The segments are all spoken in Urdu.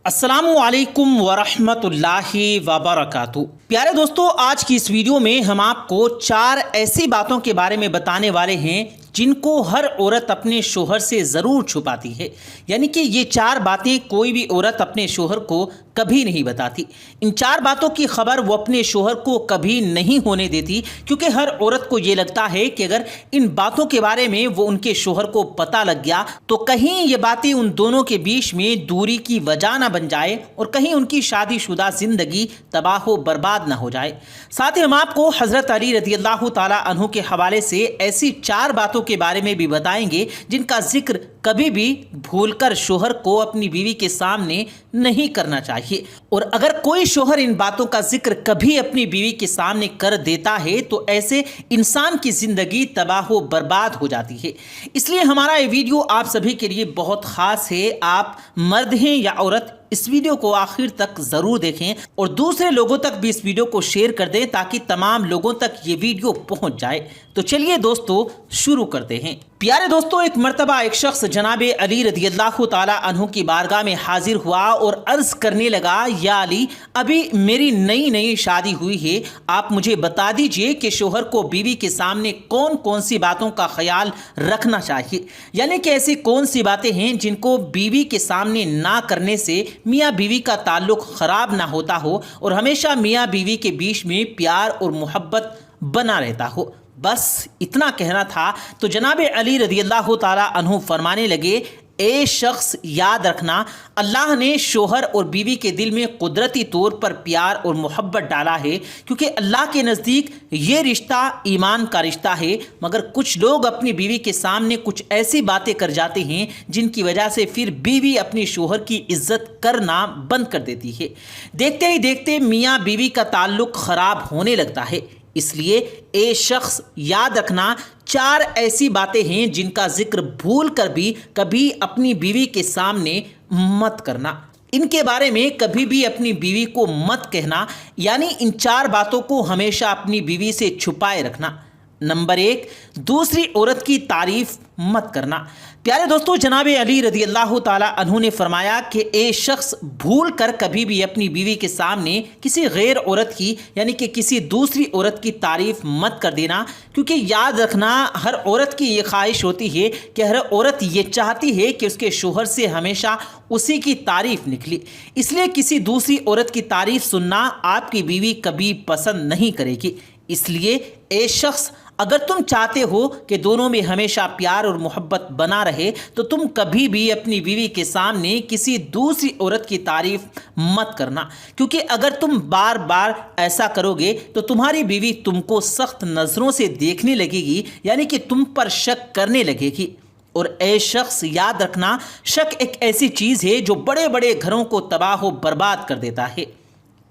السلام علیکم ورحمۃ اللہ وبرکاتہ۔ پیارے دوستو، آج کی اس ویڈیو میں ہم آپ کو 4 ایسی باتوں کے بارے میں بتانے والے ہیں جن کو ہر عورت اپنے شوہر سے ضرور چھپاتی ہے، یعنی کہ یہ 4 باتیں کوئی بھی عورت اپنے شوہر کو کبھی نہیں بتاتی۔ ان 4 باتوں کی خبر وہ اپنے شوہر کو کبھی نہیں ہونے دیتی، کیونکہ ہر عورت کو یہ لگتا ہے کہ اگر ان باتوں کے بارے میں وہ ان کے شوہر کو پتہ لگ گیا تو کہیں یہ باتیں ان دونوں کے بیچ میں دوری کی وجہ نہ بن جائے اور کہیں ان کی شادی شدہ زندگی تباہ و برباد نہ ہو جائے۔ ساتھ ہی ہم آپ کو حضرت علی رضی اللہ تعالی عنہ کے حوالے سے ایسی 4 باتوں کے بارے میں بھی بتائیں گے جن کا ذکر کبھی بھی بھول کر شوہر کو اپنی بیوی کے سامنے نہیں کرنا چاہیے، اور اگر کوئی شوہر ان باتوں کا ذکر کبھی اپنی بیوی کے سامنے کر دیتا ہے تو ایسے انسان کی زندگی تباہ و برباد ہو جاتی ہے۔ اس لیے ہمارا یہ ویڈیو آپ سبھی کے لیے بہت خاص ہے۔ آپ مرد ہیں یا عورت، اس ویڈیو کو آخر تک ضرور دیکھیں اور دوسرے لوگوں تک بھی اس ویڈیو کو شیئر کر دیں تاکہ تمام لوگوں تک یہ ویڈیو پہنچ جائے۔ تو چلیے دوستو شروع کرتے ہیں۔ پیارے دوستو، ایک مرتبہ ایک شخص جناب علی رضی اللہ تعالی عنہ کی بارگاہ میں حاضر ہوا اور عرض کرنے لگا، یا علی، ابھی میری نئی شادی ہوئی ہے، آپ مجھے بتا دیجئے کہ شوہر کو بیوی کے سامنے کون کون سی باتوں کا خیال رکھنا چاہیے، یعنی کہ ایسی کون سی باتیں ہیں جن کو بیوی کے سامنے نہ کرنے سے میاں بیوی کا تعلق خراب نہ ہوتا ہو اور ہمیشہ میاں بیوی کے بیچ میں پیار اور محبت بنا رہتا ہو۔ بس اتنا کہنا تھا تو جناب علی رضی اللہ تعالی عنہ فرمانے لگے، اے شخص، یاد رکھنا، اللہ نے شوہر اور بیوی کے دل میں قدرتی طور پر پیار اور محبت ڈالا ہے، کیونکہ اللہ کے نزدیک یہ رشتہ ایمان کا رشتہ ہے، مگر کچھ لوگ اپنی بیوی کے سامنے کچھ ایسی باتیں کر جاتے ہیں جن کی وجہ سے پھر بیوی اپنی شوہر کی عزت کرنا بند کر دیتی ہے۔ دیکھتے ہی دیکھتے میاں بیوی کا تعلق خراب ہونے لگتا ہے۔ اس لیے اے شخص، یاد رکھنا، 4 ایسی باتیں ہیں جن کا ذکر بھول کر بھی کبھی اپنی بیوی کے سامنے مت کرنا۔ ان کے بارے میں کبھی بھی اپنی بیوی کو مت کہنا، یعنی ان 4 باتوں کو ہمیشہ اپنی بیوی سے چھپائے رکھنا۔ نمبر 1، دوسری عورت کی تعریف مت کرنا۔ پیارے دوستو، جناب علی رضی اللہ تعالی عنہ نے فرمایا کہ اے شخص، بھول کر کبھی بھی اپنی بیوی کے سامنے کسی غیر عورت کی، یعنی کہ کسی دوسری عورت کی تعریف مت کر دینا، کیونکہ یاد رکھنا، ہر عورت کی یہ خواہش ہوتی ہے کہ ہر عورت یہ چاہتی ہے کہ اس کے شوہر سے ہمیشہ اسی کی تعریف نکلے۔ اس لیے کسی دوسری عورت کی تعریف سننا آپ کی بیوی کبھی پسند نہیں کرے گی۔ اس لیے اے شخص، اگر تم چاہتے ہو کہ دونوں میں ہمیشہ پیار اور محبت بنا رہے تو تم کبھی بھی اپنی بیوی کے سامنے کسی دوسری عورت کی تعریف مت کرنا، کیونکہ اگر تم بار بار ایسا کرو گے تو تمہاری بیوی تم کو سخت نظروں سے دیکھنے لگے گی، یعنی کہ تم پر شک کرنے لگے گی۔ اور اے شخص، یاد رکھنا، شک ایک ایسی چیز ہے جو بڑے بڑے گھروں کو تباہ و برباد کر دیتا ہے۔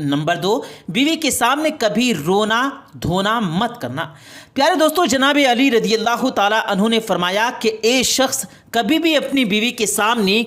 نمبر 2، بیوی کے سامنے کبھی رونا دھونا مت کرنا۔ پیارے دوستو، جناب علی رضی اللہ تعالی عنہ نے فرمایا کہ اے شخص، کبھی بھی اپنی بیوی کے سامنے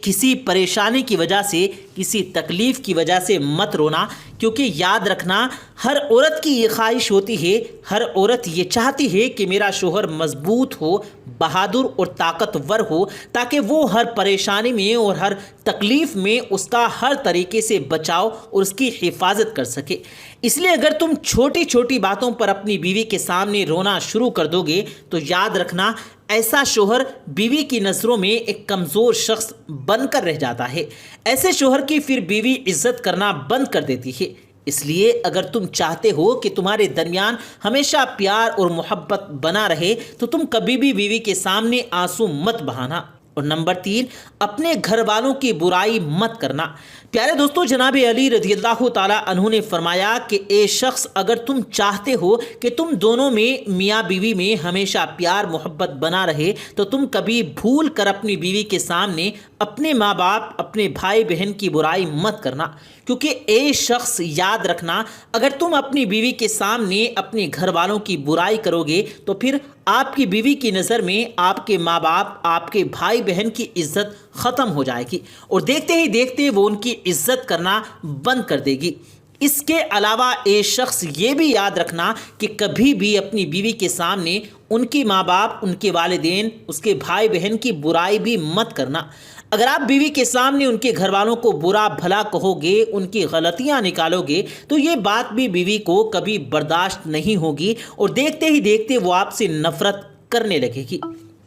کسی پریشانی کی وجہ سے، کسی تکلیف کی وجہ سے مت رونا، کیونکہ یاد رکھنا، ہر عورت کی یہ خواہش ہوتی ہے، ہر عورت یہ چاہتی ہے کہ میرا شوہر مضبوط ہو، بہادر اور طاقتور ہو، تاکہ وہ ہر پریشانی میں اور ہر تکلیف میں اس کا ہر طریقے سے بچاؤ اور اس کی حفاظت کر سکے۔ اس لیے اگر تم چھوٹی چھوٹی باتوں پر اپنی بیوی کے سامنے رونا شروع کر دو گے تو یاد رکھنا، ایسا شوہر بیوی کی نظروں میں ایک کمزور شخص بن کر رہ جاتا ہے۔ ایسے شوہر کی پھر بیوی عزت کرنا بند کر دیتی ہے۔ اس لیے اگر تم چاہتے ہو کہ تمہارے درمیان ہمیشہ پیار اور محبت بنا رہے تو تم کبھی بھی بیوی کے سامنے آنسو مت بہانا۔ اور نمبر 3، اپنے گھر والوں کی برائی مت کرنا۔ پیارے دوستو، جناب علی رضی اللہ تعالی عنہ نے فرمایا کہ اے شخص، اگر تم چاہتے ہو کہ تم دونوں میں، میاں بیوی میں ہمیشہ پیار محبت بنا رہے تو تم کبھی بھول کر اپنی بیوی کے سامنے اپنے ماں باپ، اپنے بھائی بہن کی برائی مت کرنا، کیونکہ اے شخص، یاد رکھنا، اگر تم اپنی بیوی کے سامنے اپنے گھر والوں کی برائی کرو گے تو پھر آپ کی بیوی کی نظر میں آپ کے ماں باپ، آپ کے بھائی بہن کی عزت ختم ہو جائے گی اور دیکھتے ہی دیکھتے وہ ان کی عزت کرنا بند کر دے گی۔ اس کے علاوہ اے شخص، یہ بھی یاد رکھنا کہ کبھی بھی اپنی بیوی کے سامنے ان کی ماں باپ، ان کے والدین، اس کے بھائی بہن کی برائی بھی مت کرنا۔ اگر آپ بیوی کے سامنے ان کے گھر والوں کو برا بھلا کہو گے، ان کی غلطیاں نکالو گے، تو یہ بات بھی بیوی کو کبھی برداشت نہیں ہوگی اور دیکھتے ہی دیکھتے وہ آپ سے نفرت کرنے لگے گی۔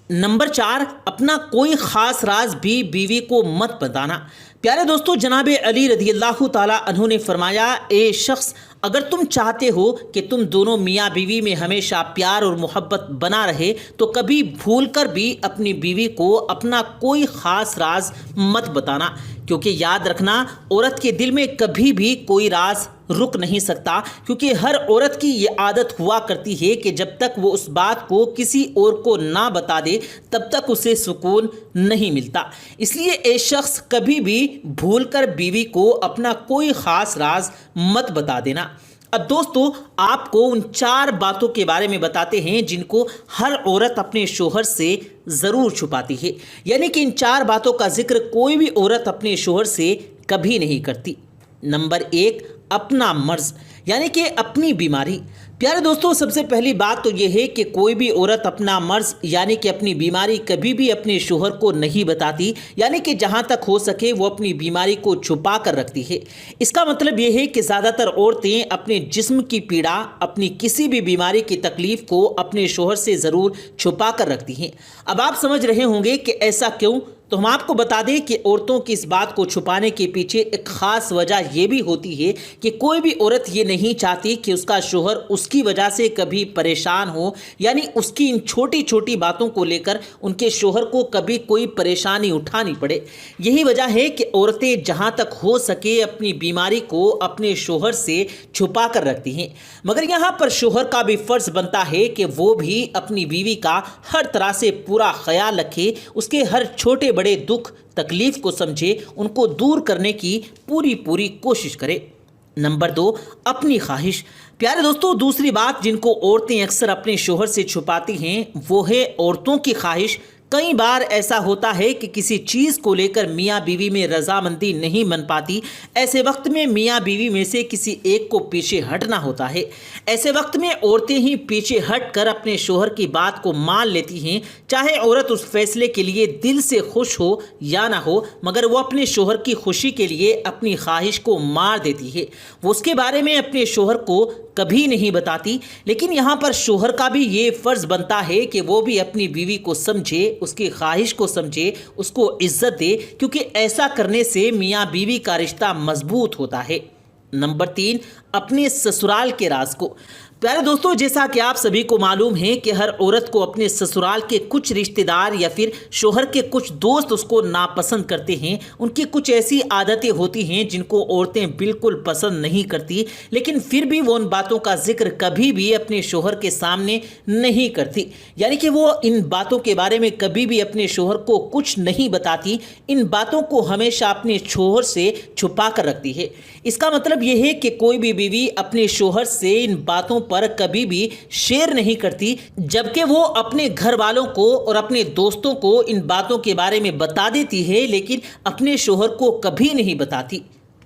نمبر 4، اپنا کوئی خاص راز بھی بیوی کو مت بتانا۔ پیارے دوستو، جناب علی رضی اللہ تعالیٰ عنہ نے فرمایا، اے شخص، اگر تم چاہتے ہو کہ تم دونوں میاں بیوی میں ہمیشہ پیار اور محبت بنا رہے تو کبھی بھول کر بھی اپنی بیوی کو اپنا کوئی خاص راز مت بتانا، کیونکہ یاد رکھنا، عورت کے دل میں کبھی بھی کوئی راز رک نہیں سکتا، کیونکہ ہر عورت کی یہ عادت ہوا کرتی ہے کہ جب تک وہ اس بات کو کسی اور کو نہ بتا دے تب تک اسے سکون نہیں ملتا۔ اس لیے اے شخص، کبھی بھی بھول کر بیوی کو اپنا کوئی خاص راز مت بتا دینا۔ اب دوستو، آپ کو ان 4 باتوں کے بارے میں بتاتے ہیں جن کو ہر عورت اپنے شوہر سے ضرور چھپاتی ہے، یعنی کہ ان 4 باتوں کا ذکر کوئی بھی عورت اپنے شوہر سے کبھی نہیں کرتی۔ نمبر 1، اپنا مرض، یعنی کہ اپنی بیماری۔ پیارے دوستو، سب سے پہلی بات تو یہ ہے کہ کوئی بھی عورت اپنا مرض یعنی کہ اپنی بیماری کبھی بھی اپنے شوہر کو نہیں بتاتی، یعنی کہ جہاں تک ہو سکے وہ اپنی بیماری کو چھپا کر رکھتی ہے۔ اس کا مطلب یہ ہے کہ زیادہ تر عورتیں اپنے جسم کی پیڑا، اپنی کسی بھی بیماری کی تکلیف کو اپنے شوہر سے ضرور چھپا کر رکھتی ہیں۔ اب آپ سمجھ رہے ہوں گے کہ ایسا کیوں؟ تو ہم آپ کو بتا دیں کہ عورتوں کی اس بات کو چھپانے کے پیچھے ایک خاص وجہ یہ بھی ہوتی ہے کہ کوئی بھی عورت یہ نہیں چاہتی کہ اس کا شوہر اس کی وجہ سے کبھی پریشان ہو، یعنی اس کی ان چھوٹی چھوٹی باتوں کو لے کر ان کے شوہر کو کبھی کوئی پریشانی اٹھانی پڑے۔ یہی وجہ ہے کہ عورتیں جہاں تک ہو سکے اپنی بیماری کو اپنے شوہر سے چھپا کر رکھتی ہیں، مگر یہاں پر شوہر کا بھی فرض بنتا ہے کہ وہ بھی اپنی بیوی کا ہر طرح سے پورا خیال رکھے، اس کے ہر چھوٹے بڑے دکھ تکلیف کو سمجھے، ان کو دور کرنے کی پوری کوشش کرے۔ نمبر 2، اپنی خواہش۔ پیارے دوستو، دوسری بات جن کو عورتیں اکثر اپنے شوہر سے چھپاتی ہیں وہ ہے عورتوں کی خواہش۔ کئی بار ایسا ہوتا ہے کہ کسی چیز کو لے کر میاں بیوی میں رضامندی نہیں بن پاتی، ایسے وقت میں میاں بیوی میں سے کسی ایک کو پیچھے ہٹنا ہوتا ہے۔ ایسے وقت میں عورتیں ہی پیچھے ہٹ کر اپنے شوہر کی بات کو مان لیتی ہیں، چاہے عورت اس فیصلے کے لیے دل سے خوش ہو یا نہ ہو، مگر وہ اپنے شوہر کی خوشی کے لیے اپنی خواہش کو مار دیتی ہے۔ وہ اس کے بارے میں اپنے شوہر کو کبھی نہیں بتاتی، لیکن یہاں پر شوہر کا بھی یہ فرض بنتا ہے کہ وہ بھی اپنی بیوی کو سمجھے، اس کی خواہش کو سمجھے، اس کو عزت دے، کیونکہ ایسا کرنے سے میاں بیوی کا رشتہ مضبوط ہوتا ہے۔ نمبر 3، اپنے سسرال کے راز کو۔ پیارے دوستو، جیسا کہ آپ سبھی کو معلوم ہے کہ ہر عورت کو اپنے سسرال کے کچھ رشتہ دار یا پھر شوہر کے کچھ دوست اس کو ناپسند کرتے ہیں۔ ان کی کچھ ایسی عادتیں ہوتی ہیں جن کو عورتیں بالکل پسند نہیں کرتی، لیکن پھر بھی وہ ان باتوں کا ذکر کبھی بھی اپنے شوہر کے سامنے نہیں کرتی، یعنی کہ وہ ان باتوں کے بارے میں کبھی بھی اپنے شوہر کو کچھ نہیں بتاتی، ان باتوں کو ہمیشہ اپنے شوہر سے چھپا کر رکھتی ہے۔ اس کا مطلب یہ ہے کہ کوئی بھی بیوی اپنے شوہر سے ان باتوں پر کبھی بھی شیئر نہیں کرتی، جبکہ وہ اپنے گھر والوں کو اور اپنے دوستوں کو ان باتوں کے بارے میں بتا دیتی ہے، لیکن اپنے شوہر کو کبھی نہیں بتاتی۔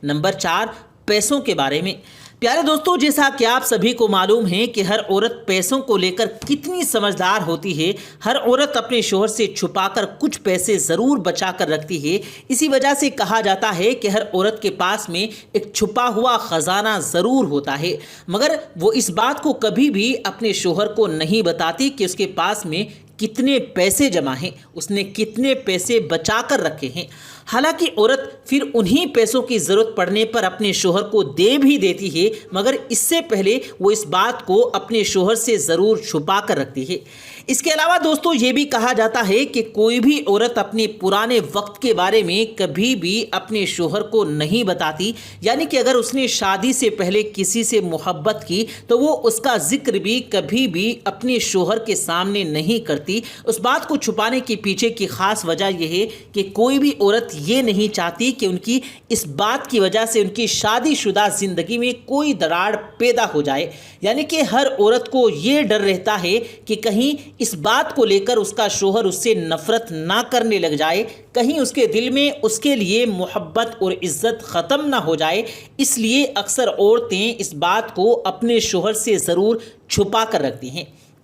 نمبر 4، پیسوں کے بارے میں۔ پیارے دوستو، جیسا کہ آپ سبھی کو معلوم ہے کہ ہر عورت پیسوں کو لے کر کتنی سمجھدار ہوتی ہے۔ ہر عورت اپنے شوہر سے چھپا کر کچھ پیسے ضرور بچا کر رکھتی ہے۔ اسی وجہ سے کہا جاتا ہے کہ ہر عورت کے پاس میں ایک چھپا ہوا خزانہ ضرور ہوتا ہے، مگر وہ اس بات کو کبھی بھی اپنے شوہر کو نہیں بتاتی کہ اس کے پاس میں کتنے پیسے جمع ہیں، اس نے کتنے پیسے بچا کر رکھے ہیں۔ حالانکہ عورت پھر انہی پیسوں کی ضرورت پڑنے پر اپنے شوہر کو دے بھی دیتی ہے، مگر اس سے پہلے وہ اس بات کو اپنے شوہر سے ضرور چھپا کر رکھتی ہے۔ اس کے علاوہ دوستو، یہ بھی کہا جاتا ہے کہ کوئی بھی عورت اپنے پرانے وقت کے بارے میں کبھی بھی اپنے شوہر کو نہیں بتاتی، یعنی کہ اگر اس نے شادی سے پہلے کسی سے محبت کی تو وہ اس کا ذکر بھی کبھی بھی اپنے شوہر کے سامنے نہیں کرتی۔ اس بات کو چھپانے کے پیچھے کی خاص وجہ یہ ہے کہ کوئی بھی عورت یہ نہیں چاہتی کہ ان کی اس بات کی وجہ سے ان کی شادی شدہ زندگی میں کوئی دراڑ پیدا ہو جائے، یعنی کہ ہر عورت کو یہ ڈر رہتا ہے کہ کہیں اس بات کو لے کر اس کا شوہر اس سے نفرت نہ کرنے لگ جائے، کہیں اس کے دل میں اس کے لیے محبت اور عزت ختم نہ ہو جائے۔ اس لیے اکثر عورتیں اس بات کو اپنے شوہر سے ضرور چھپا کر رکھتی ہیں۔